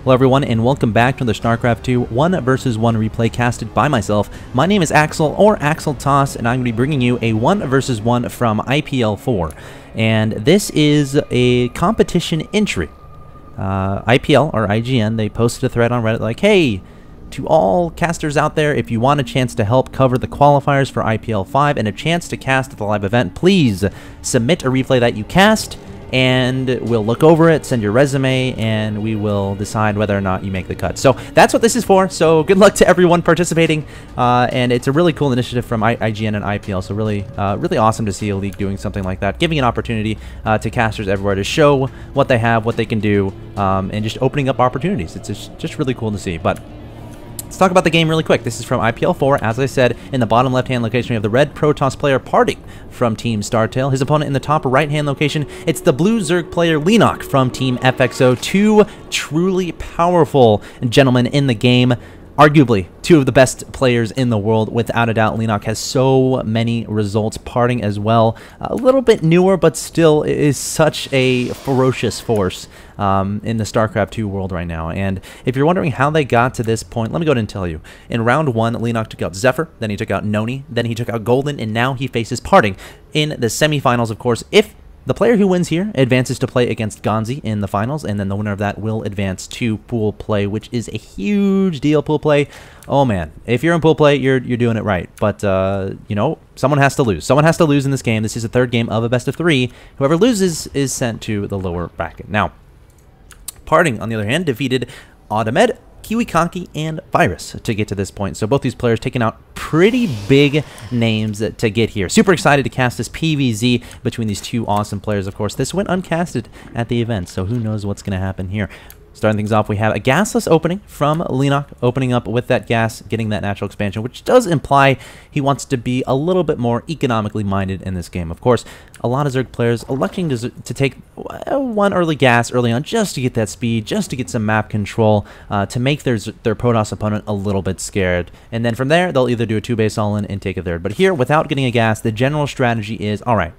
Hello everyone, and welcome back to the StarCraft 2 1 vs 1 replay casted by myself. My name is Axel, or Axeltoss, and I'm going to be bringing you a 1 vs 1 from IPL4. And this is a competition entry. IPL, or IGN, they posted a thread on Reddit like, hey, to all casters out there, if you want a chance to help cover the qualifiers for IPL5 and a chance to cast at the live event, please submit a replay that you cast, and we'll look over it, send your resume, and we will decide whether or not you make the cut. So that's what this is for. So good luck to everyone participating, and it's a really cool initiative from IGN and IPL. So really awesome to see a league doing something like that, giving an opportunity to casters everywhere to show what they have, what they can do, and just opening up opportunities. It's just really cool to see. But let's talk about the game really quick. This is from IPL4. As I said, in the bottom left-hand location, we have the red Protoss player Parting from Team Startale. His opponent in the top right-hand location, it's the blue Zerg player StartaleParting from Team FXO. Two truly powerful gentlemen in the game. Arguably, two of the best players in the world, without a doubt. StartaleParting has so many results. Parting as well. A little bit newer, but still is such a ferocious force in the StarCraft 2 world right now. And if you're wondering how they got to this point, let me go ahead and tell you. In round 1, StartaleParting took out Zephyr, then he took out Noni, then he took out Golden, and now he faces Parting in the semifinals, of course. If the player who wins here advances to play against Gonzi in the finals, and then the winner of that will advance to pool play, which is a huge deal. Pool play, oh man, if you're in pool play, you're doing it right. But you know, someone has to lose. Someone has to lose in this game. This is a third game of a best of 3. Whoever loses is sent to the lower bracket. Now, Parting, on the other hand, defeated Automed, Kiwi Conky, and Virus to get to this point. So both these players taking out pretty big names to get here. Super excited to cast this PvZ between these two awesome players, of course. This went uncasted at the event, so who knows what's going to happen here. Starting things off, we have a gasless opening from StartaleParting, opening up with that gas, getting that natural expansion, which does imply he wants to be a little bit more economically minded in this game. Of course, a lot of Zerg players electing to take one early gas early on just to get that speed, just to get some map control, to make their Protoss opponent a little bit scared. And then from there, they'll either do a 2-base all-in and take a third. But here, without getting a gas, the general strategy is, all right,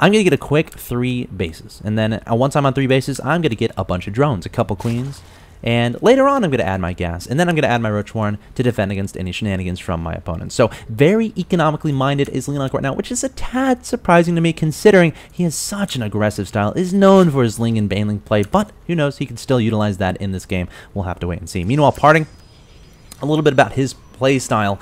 I'm going to get a quick 3 bases, and then once I'm on 3 bases, I'm going to get a bunch of drones, a couple queens, and later on I'm going to add my gas, and then I'm going to add my Roach Warren to defend against any shenanigans from my opponent. So very economically minded is StartaleParting right now, which is a tad surprising to me considering he has such an aggressive style, is known for his Ling and Baneling play, but who knows, he can still utilize that in this game. We'll have to wait and see. Meanwhile, Parting, a little bit about his play style.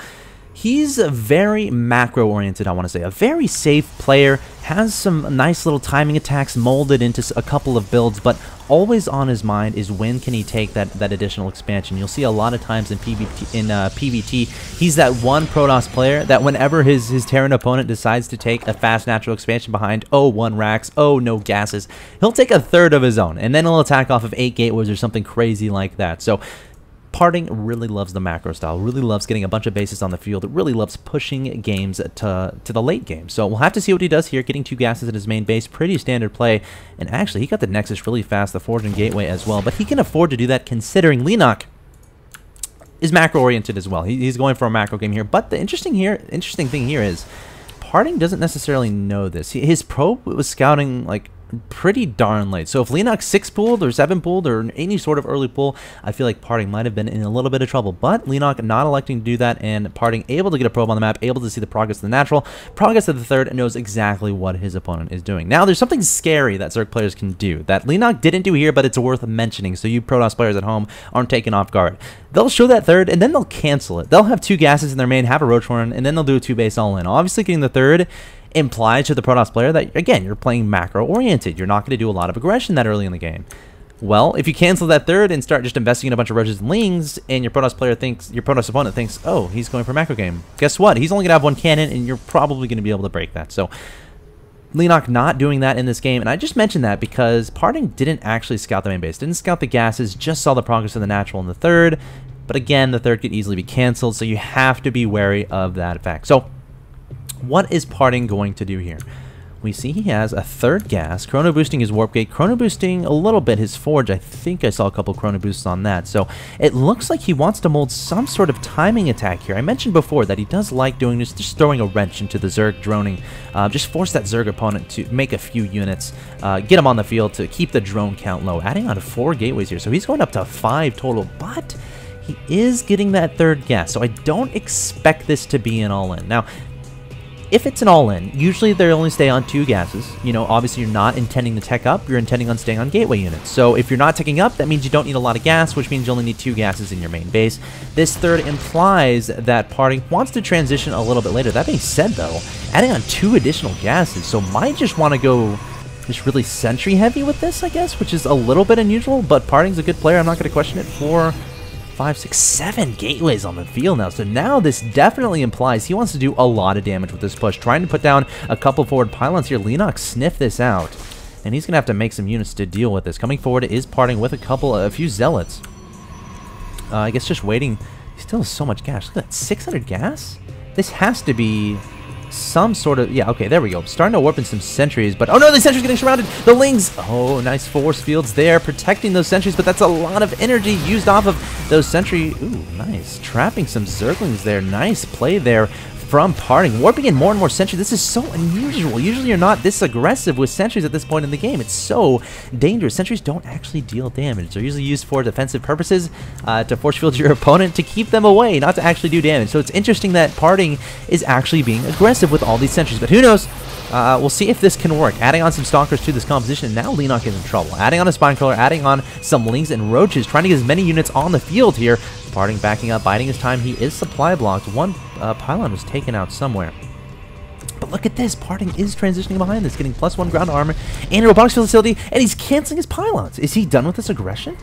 He's very macro-oriented, I want to say. A very safe player, has some nice little timing attacks molded into a couple of builds, but always on his mind is when can he take that additional expansion. You'll see a lot of times in PvT, he's that one Protoss player that whenever his Terran opponent decides to take a fast natural expansion behind, oh, 1 racks, oh, no gases, he'll take a third of his own, and then he'll attack off of 8 gateways or something crazy like that. So Parting really loves the macro style, really loves getting a bunch of bases on the field, really loves pushing games to the late game. So we'll have to see what he does here, getting 2 gases at his main base, pretty standard play. And actually, he got the Nexus really fast, the Forge and Gateway as well, but he can afford to do that considering StartaleParting is macro-oriented as well. He's going for a macro game here, but the interesting thing here is Parting doesn't necessarily know this. His probe was scouting like pretty darn late. So if StartaleParting's 6 pooled or 7 pooled or any sort of early pool, I feel like Parting might have been in a little bit of trouble. But StartaleParting not electing to do that, and Parting able to get a probe on the map, able to see the progress of the natural, progress of the third, and knows exactly what his opponent is doing. Now, there's something scary that Zerg players can do that StartaleParting didn't do here, but it's worth mentioning so you Protoss players at home aren't taken off guard. They'll show that third, and then they'll cancel it. They'll have 2 gases in their main, have a Roach Warren, and then they'll do a 2-base all-in. Obviously, getting the third implies to the Protoss player that, again, you're playing macro-oriented. You're not going to do a lot of aggression that early in the game. Well, if you cancel that third and start just investing in a bunch of Roaches and Lings, and your Protoss opponent thinks, oh, he's going for macro game, guess what? He's only going to have 1 cannon, and you're probably going to be able to break that. So StartaleParting not doing that in this game, and I just mentioned that because Parting didn't actually scout the main base, didn't scout the gases, just saw the progress of the natural in the third. But again, the third could easily be canceled, so you have to be wary of that fact. So what is Parting going to do here? we see he has a third gas, chrono boosting his warp gate, chrono boosting a little bit his forge. I think I saw a couple chrono boosts on that. So it looks like he wants to mold some sort of timing attack here. I mentioned before that he does like doing this, just throwing a wrench into the Zerg droning. Just force that Zerg opponent to make a few units, get him on the field to keep the drone count low. Adding on 4 gateways here, so he's going up to 5 total, but he is getting that third gas, so I don't expect this to be an all-in. Now, if it's an all-in, usually they only stay on 2 gases. You know, obviously you're not intending to tech up, you're intending on staying on gateway units. So if you're not teching up, that means you don't need a lot of gas, which means you only need 2 gases in your main base. This third implies that Parting wants to transition a little bit later. That being said, though, adding on 2 additional gases, so might just want to go just really sentry heavy with this, I guess, which is a little bit unusual, but Parting's a good player. I'm not going to question it. 4, 5, 6, 7 gateways on the field now. So now this definitely implies he wants to do a lot of damage with this push. Trying to put down a couple forward pylons here. StartaleParting sniffed this out, and he's going to have to make some units to deal with this. Coming forward is Parting with a few zealots. I guess just waiting. He still has so much gas. Look at that, 600 gas? This has to be some sort of, yeah, okay, there we go. Starting to warp in some sentries, but oh no, the sentries getting surrounded. The Lings, oh, nice force fields there, protecting those sentries, but that's a lot of energy used off of those sentry. Ooh, nice, trapping some Zerglings there. Nice play there from Parting, warping in more and more sentries. This is so unusual. Usually you're not this aggressive with sentries at this point in the game. It's so dangerous. Sentries don't actually deal damage. They're usually used for defensive purposes, to force field your opponent, to keep them away, not to actually do damage. So it's interesting that Parting is actually being aggressive with all these sentries, but who knows? We'll see if this can work. Adding on some Stalkers to this composition, and now StartaleParting is in trouble. Adding on a Spinecrawler, adding on some Lings and Roaches, trying to get as many units on the field here. Parting backing up, biding his time. He is supply blocked. One pylon was taken out somewhere. But look at this. Parting is transitioning behind this, getting +1 ground armor and a robotics facility, and he's canceling his pylons. Is he done with this aggression?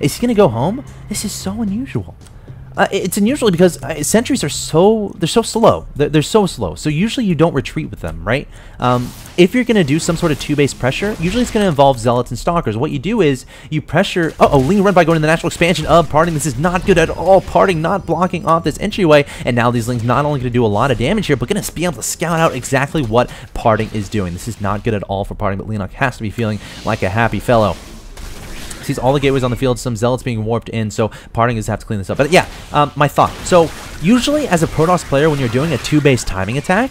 Is he going to go home? This is so unusual. It's unusual because sentries are so slow. They're so slow. So usually you don't retreat with them, right? If you're going to do some sort of 2-base pressure, usually it's going to involve Zealots and Stalkers. What you do is you pressure... Uh-oh, Ling run by going to the natural expansion of Parting. This is not good at all. Parting not blocking off this entryway. And now these Lings not only going to do a lot of damage here, but going to be able to scout out exactly what Parting is doing. This is not good at all for Parting, but StartaleParting has to be feeling like a happy fellow. Sees all the gateways on the field, some zealots being warped in, so Parting is have to clean this up. But yeah, my thought. So usually as a Protoss player, when you're doing a 2-base timing attack,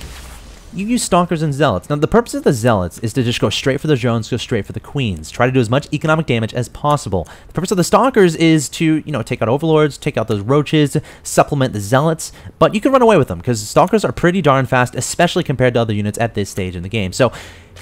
you use Stalkers and Zealots. Now the purpose of the Zealots is to just go straight for the drones, go straight for the Queens. Try to do as much economic damage as possible. The purpose of the Stalkers is to, you know, take out Overlords, take out those Roaches, supplement the Zealots, but you can run away with them because Stalkers are pretty darn fast, especially compared to other units at this stage in the game. So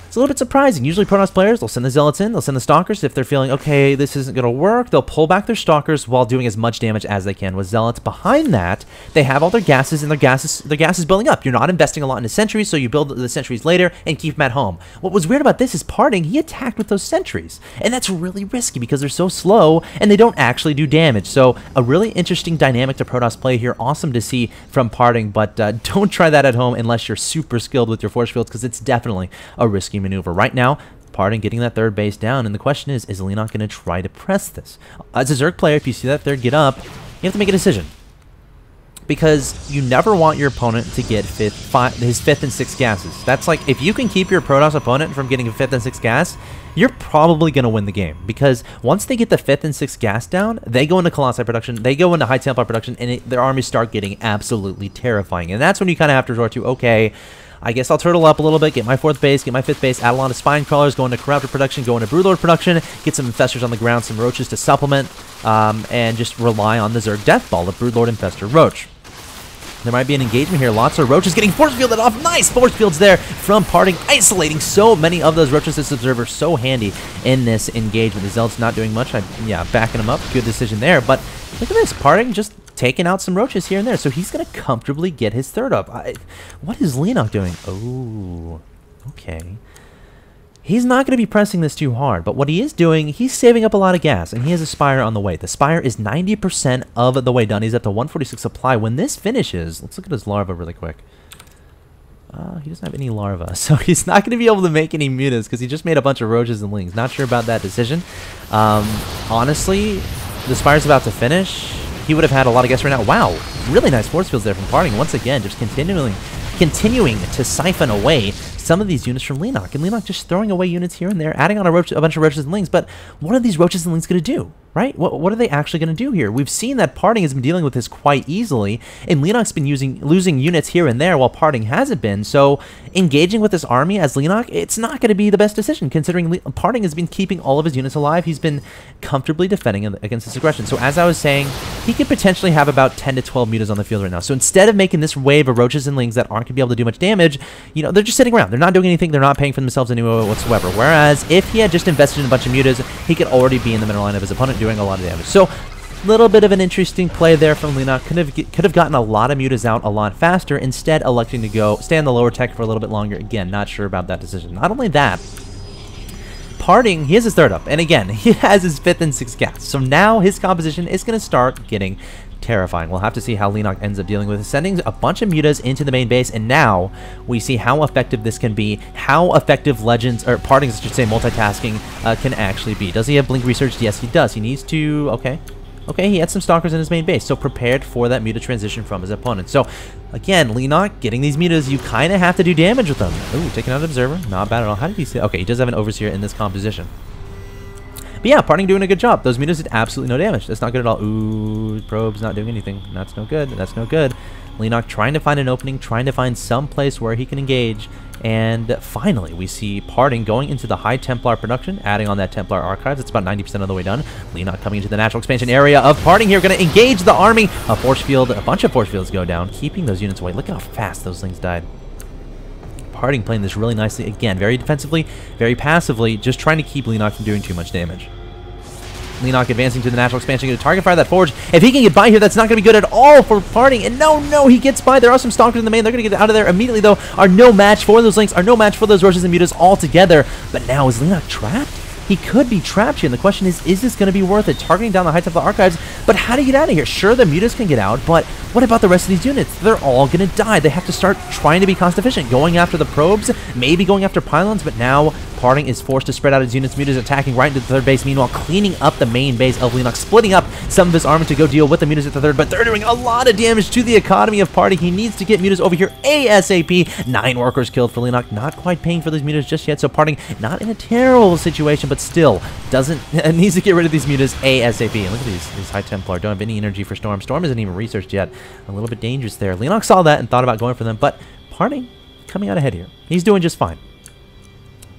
it's a little bit surprising. Usually Protoss players, they'll send the Zealots in, they'll send the Stalkers. If they're feeling, okay, this isn't going to work, they'll pull back their Stalkers while doing as much damage as they can with Zealots. Behind that, they have all their gases, and their gas is building up. You're not investing a lot into sentries, so you build the sentries later and keep them at home. What was weird about this is Parting, he attacked with those sentries, and that's really risky because they're so slow and they don't actually do damage. So a really interesting dynamic to Protoss play here. Awesome to see from Parting, but don't try that at home unless you're super skilled with your force fields, because it's definitely a risky maneuver. Right now, Parting getting that third base down, and the question is StartaleParting going to try to press this? As a Zerg player, if you see that third get up, you have to make a decision, because you never want your opponent to get his 5th and 6th gases. That's like, if you can keep your Protoss opponent from getting a 5th and 6th gas, you're probably going to win the game, because once they get the 5th and 6th gas down, they go into Colossi production, they go into high Templar production, and their armies start getting absolutely terrifying. And that's when you kind of have to resort to, okay, I guess I'll turtle up a little bit, get my 4th base, get my 5th base, add a lot of Spine Crawlers, go into Corruptor production, go into Broodlord production, get some Infestors on the ground, some Roaches to supplement, and just rely on the Zerg Death Ball, the Broodlord Infestor Roach. There might be an engagement here. Lots of Roaches getting force fielded off. Nice force fields there from Parting, isolating so many of those Roaches. This Observer so handy in this engagement. The Zealot's not doing much. Yeah, backing him up. Good decision there. But look at this. Parting just taking out some Roaches here and there. So he's going to comfortably get his third up. What is StartaleParting doing? Oh, okay. He's not going to be pressing this too hard, but what he is doing, he's saving up a lot of gas, and he has a Spire on the way. The Spire is 90% of the way done. He's up to 146 supply. When this finishes, let's look at his larva really quick. He doesn't have any larva, so he's not going to be able to make any mutas because he just made a bunch of Roaches and Lings. Not sure about that decision. Honestly, the Spire's about to finish. He would have had a lot of gas right now. Wow, really nice force fields there from Parting. Once again, just continuing to siphon away some of these units from Leenock. And Leenock just throwing away units here and there, adding on a bunch of roaches and lings. But what are these roaches and lings going to do? Right? What are they actually going to do here? We've seen that Parting has been dealing with this quite easily, and Leenock's been losing units here and there while Parting hasn't been. So engaging with this army as Leenock, it's not going to be the best decision considering Parting has been keeping all of his units alive. He's been comfortably defending against this aggression. So as I was saying, he could potentially have about 10 to 12 mutas on the field right now. So instead of making this wave of roaches and lings that aren't going to be able to do much damage, you know, they're just sitting around. They're not doing anything. They're not paying for themselves anyway whatsoever. Whereas if he had just invested in a bunch of mutas, he could already be in the middle line of his opponent doing a lot of damage. So little bit of an interesting play there from Leenock. Could have gotten a lot of mutas out a lot faster, instead electing to stay on the lower tech for a little bit longer. Again, not sure about that decision. Not only that, Parting, he has his third up, and again, he has his 5th and 6th gas. So now his composition is going to start getting terrifying. We'll have to see how Leenock ends up dealing with it. Sending a bunch of mutas into the main base, and now we see how effective this can be, how effective Legends, or Partings, I should say, multitasking can actually be. Does he have Blink Research? Yes, he does. He needs to, okay, he had some Stalkers in his main base, so prepared for that muta transition from his opponent. So, again, Leenock, getting these mutas, you kind of have to do damage with them. Ooh, taking out Observer. Not bad at all. How did he say? Okay, he does have an Overseer in this composition. But yeah, Parting doing a good job. Those mutas did absolutely no damage. That's not good at all. Ooh, Probes not doing anything. That's no good. That's no good. Leenock trying to find an opening, trying to find some place where he can engage. And finally, we see Parting going into the High Templar production, adding on that Templar Archives. It's about 90% of the way done. Leenock coming into the natural expansion area of Parting here, going to engage the army. A force field, a bunch of force fields go down, keeping those units away. Look at how fast those things died. Parting playing this really nicely. Again, very defensively, very passively, just trying to keep Leenock from doing too much damage. Leenock advancing to the natural expansion, going to target fire that Forge. If he can get by here, that's not going to be good at all for Parting. And no, he gets by. There are some Stalkers in the main. They're going to get out of there immediately, though. Are no match for those links, are no match for those roaches and mutas altogether. But now, is Leenock trapped? He could be trapped here, and the question is this going to be worth it? Targeting down the High Templar Archives, but how do you get out of here? Sure, the mutas can get out, but what about the rest of these units? They're all going to die. They have to start trying to be cost efficient, going after the probes, maybe going after pylons, but now Parting is forced to spread out his units. Mutas attacking right into the third base, meanwhile cleaning up the main base of Leenock, splitting up some of his army to go deal with the mutas at the third, but they're doing a lot of damage to the economy of Parting. He needs to get mutas over here ASAP. 9 workers killed for Leenock, not quite paying for these mutas just yet, so Parting not in a terrible situation, but still needs to get rid of these mutas ASAP. And look at these High Templar, don't have any energy for Storm. Storm isn't even researched yet. A little bit dangerous there. Leenock saw that and thought about going for them, but Parting coming out ahead here. He's doing just fine.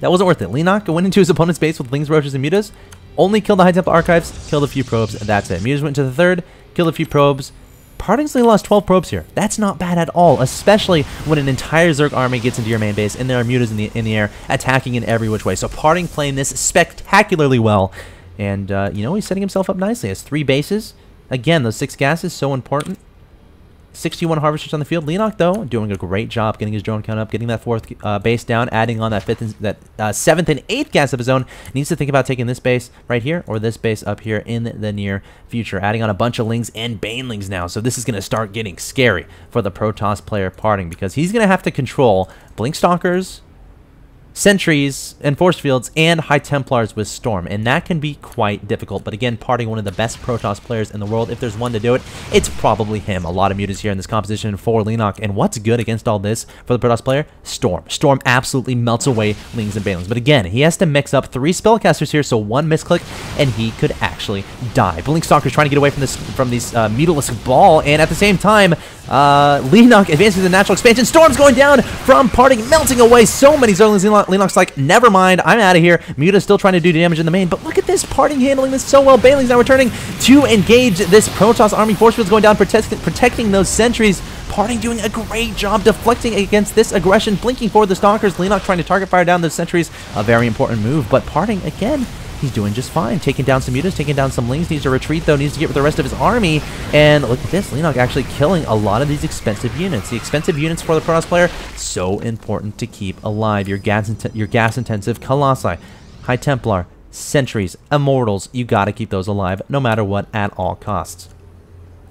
That wasn't worth it. Leenock went into his opponent's base with Lings, Roaches, and mutas. Only killed the High Templar Archives, killed a few probes, and that's it. Mutas went into the third, killed a few probes. Parting's only lost 12 probes here. That's not bad at all, especially when an entire Zerg army gets into your main base and there are mutas in the air attacking in every which way. So Parting playing this spectacularly well. And, you know, he's setting himself up nicely. He has 3 bases. Again, those 6 gases, so important. 61 harvesters on the field. Leenock, though, doing a great job getting his drone count up, getting that 4th base down, adding on that 7th and 8th gas of his own. Needs to think about taking this base right here or this base up here in the near future, adding on a bunch of Lings and Banelings now. So this is going to start getting scary for the Protoss player Parting, because he's going to have to control Blink Stalkers, Sentries and Force Fields, and High Templars with Storm, and that can be quite difficult. But again, Parting, one of the best Protoss players in the world. If there's one to do it, it's probably him. A lot of mutas here in this composition for Leenock, and what's good against all this for the Protoss player? Storm. Storm absolutely melts away Lings and Banelings, but again, he has to mix up 3 spellcasters here, so 1 misclick and he could actually die. Blink Stalker's trying to get away from these Mutalisk Ball, and at the same time, Leenock advances the natural expansion. Storm's going down from Parting, melting away so many Zerglings. Leenock's like, never mind, I'm out of here. Muta's still trying to do damage in the main, but look at this, Parting handling this so well. Banelings now returning to engage this Protoss army. Force Field's going down, protecting those sentries. Parting doing a great job deflecting against this aggression, blinking for the Stalkers. Leenock trying to target fire down those sentries. A very important move, but Parting, again, he's doing just fine. Taking down some mutas, taking down some Lings. Needs to retreat, though. Needs to get with the rest of his army. And look at this. Leenock actually killing a lot of these expensive units. The expensive units for the Protoss player, so important to keep alive. Your gas-intensive Colossi, High Templar, Sentries, Immortals. You got to keep those alive no matter what, at all costs.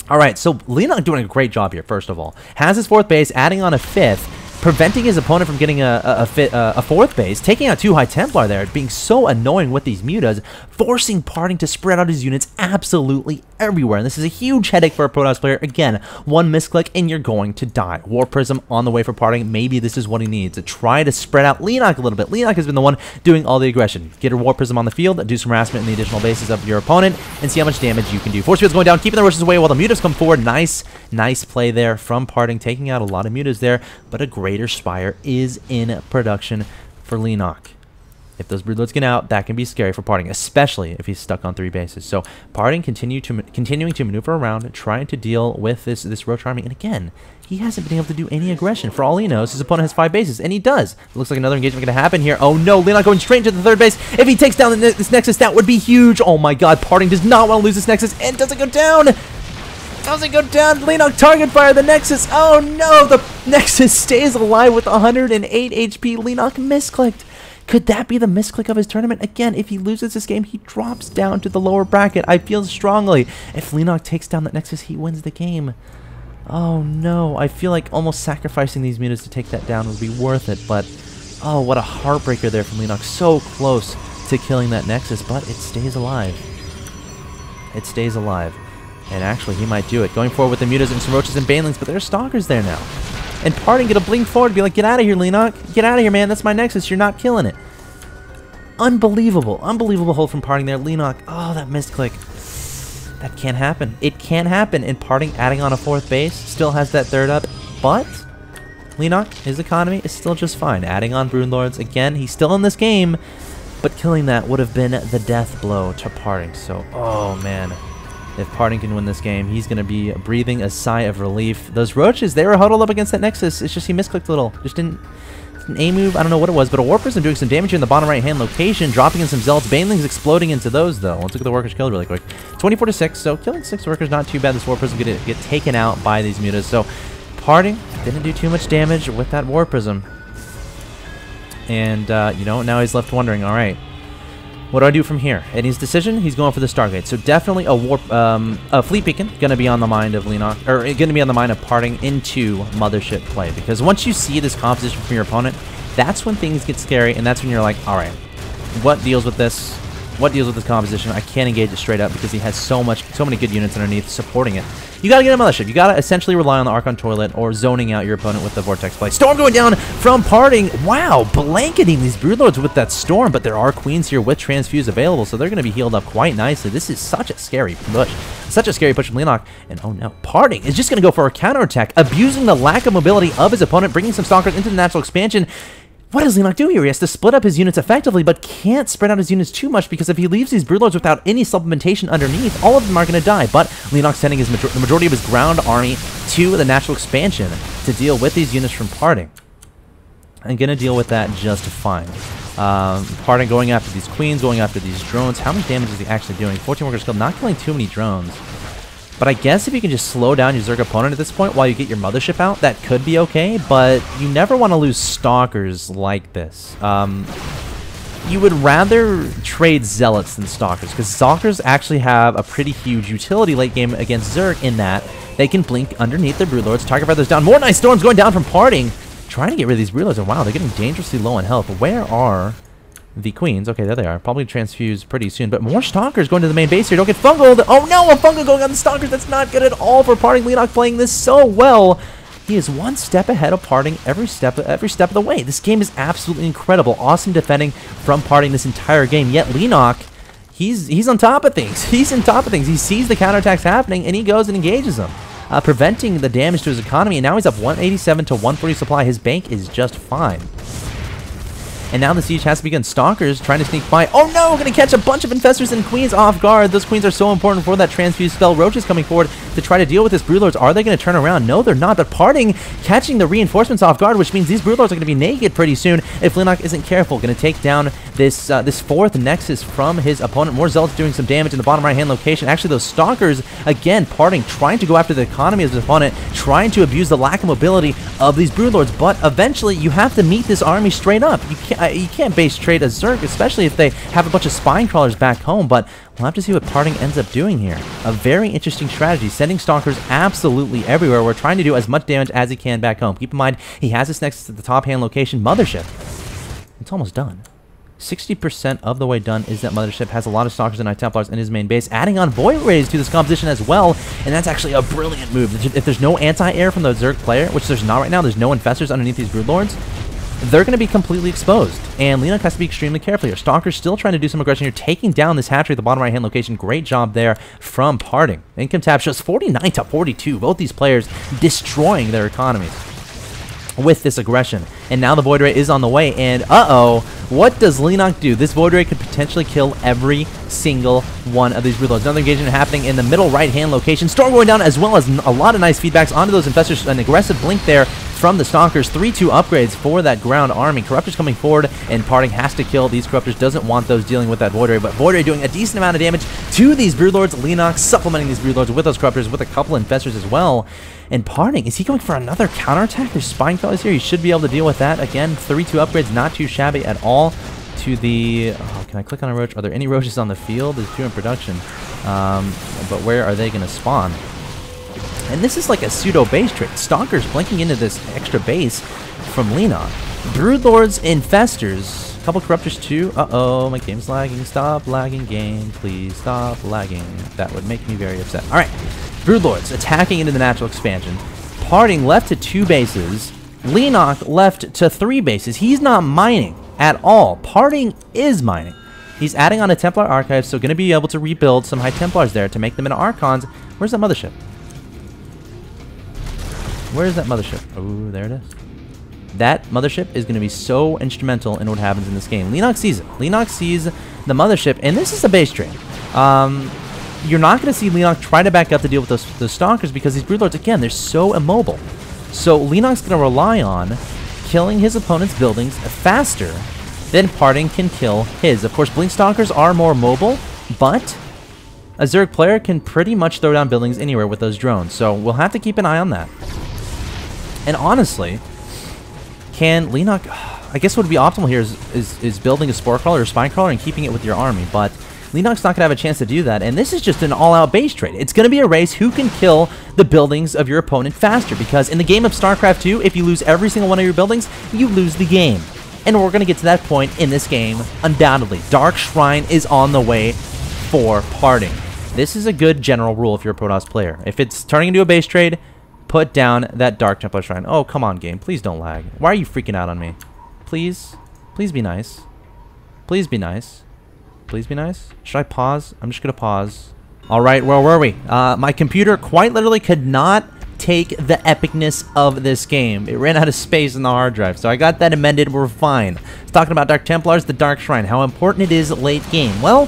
All right, so Leenock doing a great job here, first of all. Has his 4th base, adding on a 5th. preventing his opponent from getting a fourth base, taking out 2 High Templar there, being so annoying with these mutas, forcing Parting to spread out his units absolutely everywhere. And this is a huge headache for a Protoss player. Again, one misclick and you're going to die. War Prism on the way for Parting. Maybe this is what he needs, to try to spread out StartaleParting a little bit. StartaleParting has been the one doing all the aggression. Get a War Prism on the field, do some harassment in the additional bases of your opponent, and see how much damage you can do. Force field's going down, keeping the rushes away while the mutas come forward. Nice play there from Parting, taking out a lot of mutas there, but a greater Spire is in production for StartaleParting. If those Broodlords get out, that can be scary for Parting, especially if he's stuck on 3 bases. So Parting continuing to maneuver around, trying to deal with this Roach army. And again, he hasn't been able to do any aggression. For all he knows, his opponent has 5 bases, and he does. It looks like another engagement going to happen here. Oh no, StartaleParting going straight into the 3rd base. If he takes down this Nexus, that would be huge. Oh my god, Parting does not want to lose this Nexus, and doesn't go down. Doesn't go down. StartaleParting target fire the Nexus. Oh no, the Nexus stays alive with 108 HP. StartaleParting misclicked. Could that be the misclick of his tournament? Again, if he loses this game, he drops down to the lower bracket. I feel strongly. If StartaleParting takes down that Nexus, he wins the game. Oh no, I feel like almost sacrificing these mutas to take that down would be worth it, but oh, what a heartbreaker there from StartaleParting. So close to killing that Nexus, but it stays alive. It stays alive. And actually, he might do it. Going forward with the mutas and some roaches and banelings, but there's stalkers there now. And Parting get a blink forward, be like, get out of here, StartaleParting. Get out of here, man. That's my Nexus. You're not killing it. Unbelievable. Unbelievable hold from Parting there. StartaleParting, oh, that misclick. That can't happen. It can't happen. And Parting adding on a 4th base, still has that 3rd up. But StartaleParting, his economy is still just fine. Adding on Broodlords. Again, he's still in this game, but killing that would have been the death blow to Parting. So, oh, man. If Parting can win this game, he's going to be breathing a sigh of relief. Those roaches, they were huddled up against that Nexus. It's just he misclicked a little. Just didn't... An A move, I don't know what it was, but a War Prism doing some damage here in the bottom right-hand location, dropping in some Zealots. Banelings exploding into those, though. Let's look at the workers killed really quick. 24-6, so killing 6 workers, not too bad. This War Prism could get taken out by these mutas. So Parting didn't do too much damage with that War Prism. And, you know, now he's left wondering, all right, what do I do from here? And his decision, he's going for the Stargate. So definitely a Fleet Beacon going to be on the mind of StartaleParting, or going to be on the mind of Parting into Mothership play. Because once you see this composition from your opponent, that's when things get scary, and that's when you're like, all right, what deals with this? What deals with this composition? I can't engage it straight up because he has so many good units underneath supporting it. You gotta get a Mothership. You gotta essentially rely on the Archon Toilet or zoning out your opponent with the Vortex play. Storm going down from Parting. Wow, blanketing these Broodlords with that Storm, but there are Queens here with Transfuse available, so they're gonna be healed up quite nicely. This is such a scary push. Such a scary push from StartaleParting. And oh no, Parting is just gonna go for a counterattack, abusing the lack of mobility of his opponent, bringing some Stalkers into the natural expansion. What does StartaleParting do here? He has to split up his units effectively, but can't spread out his units too much because if he leaves these Broodlords without any supplementation underneath, all of them are going to die. But StartaleParting's sending the majority of his ground army to the natural expansion to deal with these units from Parting. And going to deal with that just fine. Parting going after these Queens, going after these drones. How much damage is he actually doing? 14 workers killed, not killing too many drones. But I guess if you can just slow down your Zerg opponent at this point while you get your Mothership out, that could be okay, but you never want to lose Stalkers like this. You would rather trade Zealots than Stalkers, because Stalkers actually have a pretty huge utility late game against Zerg in that they can blink underneath their Broodlords, target feathers down. More nice Storms going down from Parting, trying to get rid of these Broodlords, and wow, they're getting dangerously low on health. Where are the Queens? Okay, there they are. Probably transfuse pretty soon, but more Stalkers going to the main base here. Don't get fungled. Oh no, a fungal going on the Stalkers. That's not good at all for Parting. StartaleParting playing this so well. He is one step ahead of Parting every step of the way. This game is absolutely incredible. Awesome defending from Parting this entire game. Yet StartaleParting, he's on top of things. He's on top of things. He sees the counterattacks happening and he goes and engages them, preventing the damage to his economy. And now he's up 187 to 140 supply. His bank is just fine. And now the siege has to begin. Stalkers trying to sneak by. Oh no, going to catch a bunch of Infestors and Queens off guard. Those Queens are so important for that transfuse spell. Roaches coming forward to try to deal with this Broodlords. Are they going to turn around? No, they're not. But Parting catching the reinforcements off guard, which means these Broodlords are going to be naked pretty soon if StartaleParting isn't careful. Going to take down this this 4th Nexus from his opponent. More Zealots doing some damage in the bottom right-hand location. Actually, those Stalkers, again, Parting trying to go after the economy of his opponent, trying to abuse the lack of mobility of these Broodlords. But eventually, you have to meet this army straight up. You can't base trade a Zerg, especially if they have a bunch of spine crawlers back home. But We'll have to see what Parting ends up doing here. A very interesting strategy, sending Stalkers absolutely everywhere. We're trying to do as much damage as he can back home. Keep in mind, he has this next to the top hand location, Mothership. It's almost done. 60% of the way done is that Mothership. Has a lot of Stalkers and Knight Templars in his main base, adding on Void Rays to this composition as well, and that's actually a brilliant move. If there's no anti-air from the Zerg player, which there's not right now, there's no Infestors underneath these Broodlords, they're going to be completely exposed, and Leenock has to be extremely careful here. Stalker's still trying to do some aggression here, taking down this hatchery at the bottom right-hand location. Great job there from Parting. Income tab shows 49 to 42. Both these players destroying their economies with this aggression. And now the Void Ray is on the way, and uh-oh, what does Leenock do? This Void Ray could potentially kill every single one of these Broodlords. Another engagement happening in the middle right-hand location. Storm going down, as well as a lot of nice feedbacks onto those Infestors. An aggressive blink there from the Stalkers. 3-2 upgrades for that ground army. Corruptors coming forward, and Parting has to kill these Corruptors. Doesn't want those dealing with that Void Ray, but Void Ray doing a decent amount of damage to these Broodlords. Leenock supplementing these Broodlords with those Corruptors, with a couple Infestors as well. And Parting, is he going for another counterattack? There's Spine Fellows here. He should be able to deal with that. Again, 3-2 upgrades, not too shabby at all. To the... Oh, can I click on a roach? Are there any roaches on the field? There's 2 in production. But where are they going to spawn? And this is like a pseudo base trade. Stalkers blinking into this extra base from Leenock. Broodlords, Infestors, a couple Corruptors too. Uh-oh, my game's lagging. Stop lagging, game. Please stop lagging. That would make me very upset. All right, Broodlords attacking into the natural expansion. Parting left to 2 bases. Leenock left to 3 bases. He's not mining at all. Parting is mining. He's adding on a Templar Archive, so going to be able to rebuild some High Templars there to make them into Archons. Where's that Mothership? Where's that Mothership? Oh, there it is. That Mothership is going to be so instrumental in what happens in this game. Leenock sees it. Leenock sees the Mothership, and this is a base trade. You're not going to see Leenock try to back up to deal with those Stalkers because these Broodlords, again, they're so immobile. So Leenock's going to rely on killing his opponent's buildings faster than Parting can kill his. Of course, Blink Stalkers are more mobile, but a Zerg player can pretty much throw down buildings anywhere with those drones. So we'll have to keep an eye on that. And honestly, can Leenock... I guess what would be optimal here is building a Spore Crawler or Spine Crawler and keeping it with your army, but Leenock's not going to have a chance to do that, and this is just an all-out base trade. It's going to be a race who can kill the buildings of your opponent faster, because in the game of StarCraft 2, if you lose every single one of your buildings, you lose the game. And we're going to get to that point in this game, undoubtedly. Dark Shrine is on the way for Parting. This is a good general rule if you're a Protoss player. If it's turning into a base trade, put down that Dark Templar Shrine. Oh, come on, game. Please don't lag. Why are you freaking out on me? Please? Please be nice. Please be nice. Please be nice. Should I pause? I'm just going to pause. All right, where were we? My computer quite literally could not take the epicness of this game. It ran out of space in the hard drive, so I got that amended. We're fine. It's talking about Dark Templars, the Dark Shrine, how important it is late game. Well,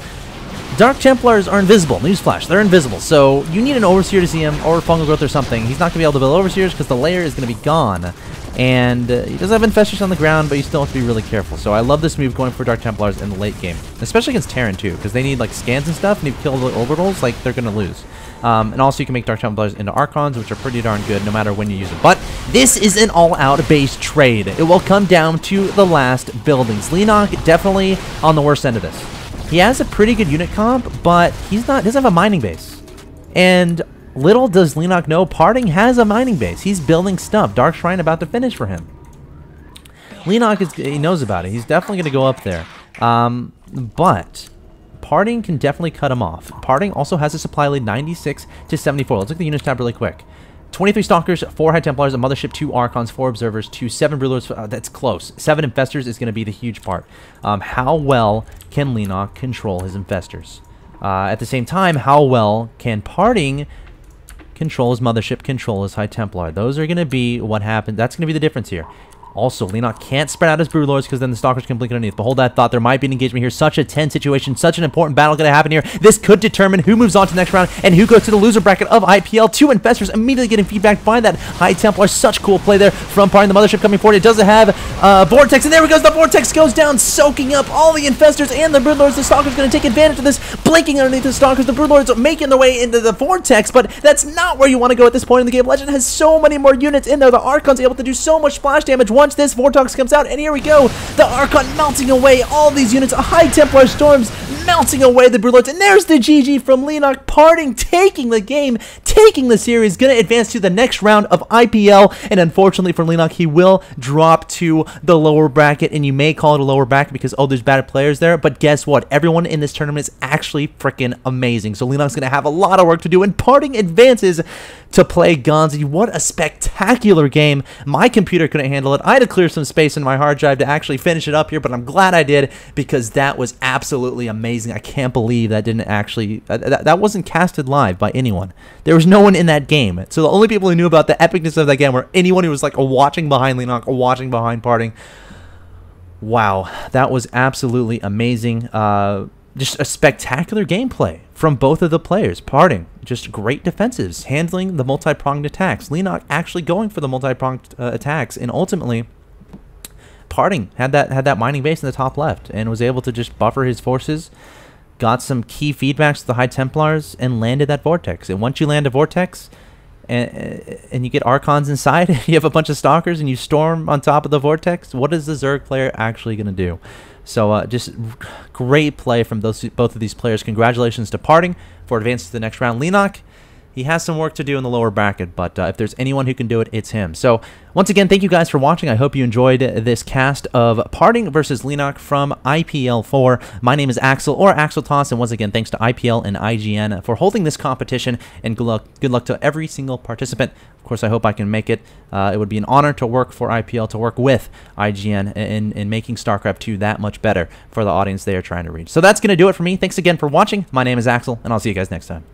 Dark Templars are invisible. Newsflash, they're invisible. So you need an Overseer to see him, or Fungal Growth or something. He's not going to be able to build Overseers because the layer is going to be gone. And he does have Infestors on the ground, but you still have to be really careful. So I love this move going for Dark Templars in the late game, especially against Terran too, because they need like scans and stuff, and if you kill the orbitals, like they're going to lose. And also you can make Dark Templars into Archons, which are pretty darn good no matter when you use them. But this is an all-out base trade. It will come down to the last buildings. Leenock definitely on the worst end of this. He has a pretty good unit comp, but doesn't have a mining base. And little does Leenock know, Parting has a mining base. He's building stuff. Dark Shrine about to finish for him. Leenock, he knows about it. He's definitely going to go up there. But Parting can definitely cut him off. Parting also has a supply lead 96 to 74. Let's look at the units tab really quick. 23 Stalkers, 4 High Templars, a Mothership, 2 Archons, 4 Observers, 7 Broodlords. That's close. 7 Infestors is going to be the huge part. How well can Leenock control his Infestors? At the same time, how well can Parting control his Mothership, control his High Templar? Those are going to be what happens. That's going to be the difference here. Also, Leenock can't spread out his Broodlords because then the Stalkers can blink underneath. But hold that thought. There might be an engagement here. Such a tense situation. Such an important battle going to happen here. This could determine who moves on to the next round and who goes to the loser bracket of IPL. 2 Infestors immediately getting feedback by that High Templar. Such cool play there from Parting. The Mothership coming forward. It doesn't have Vortex. And there it goes. The Vortex goes down, soaking up all the Infestors and the Broodlords. The Stalkers going to take advantage of this. Blinking underneath the Stalkers. The Broodlords making their way into the Vortex. But that's not where you want to go at this point in the game. Legend has so many more units in there. The Archon's able to do so much splash damage. once this Vortex comes out, and here we go. The Archon melting away all these units. High Templar Storms melting away the Brulords. And there's the GG from Leenock. Parting, taking the game, taking the series, going to advance to the next round of IPL. And unfortunately for Leenock, he will drop to the lower bracket. And you may call it a lower bracket because, oh, there's bad players there. But guess what? Everyone in this tournament is actually freaking amazing. So Leenock's going to have a lot of work to do. And Parting advances to play Gonzi. What a spectacular game. My computer couldn't handle it. I had to clear some space in my hard drive to actually finish it up here, but I'm glad I did because that was absolutely amazing. I can't believe that didn't actually, that wasn't casted live by anyone. There was no one in that game. So the only people who knew about the epicness of that game were anyone who was like watching behind Leenock or watching behind Parting. Wow, that was absolutely amazing. Just a spectacular gameplay from both of the players. Parting, just great defensives, handling the multi-pronged attacks. Leenock actually going for the multi-pronged attacks, and ultimately, Parting had that mining base in the top left and was able to just buffer his forces, got some key feedbacks to the High Templars, and landed that Vortex. And once you land a Vortex, and you get Archons inside, you have a bunch of Stalkers, and you storm on top of the Vortex, what is the Zerg player actually going to do? So just great play from both of these players. Congratulations to Parting for advancing to the next round. Leenock, he has some work to do in the lower bracket, but if there's anyone who can do it, it's him. So once again, thank you guys for watching. I hope you enjoyed this cast of Parting versus Leenock from IPL4. My name is Axel, or Axeltoss, and once again, thanks to IPL and IGN for holding this competition, and good luck to every single participant. Of course, I hope I can make it. It would be an honor to work for IPL, to work with IGN in making StarCraft 2 that much better for the audience they are trying to reach. So that's going to do it for me. Thanks again for watching. My name is Axel, and I'll see you guys next time.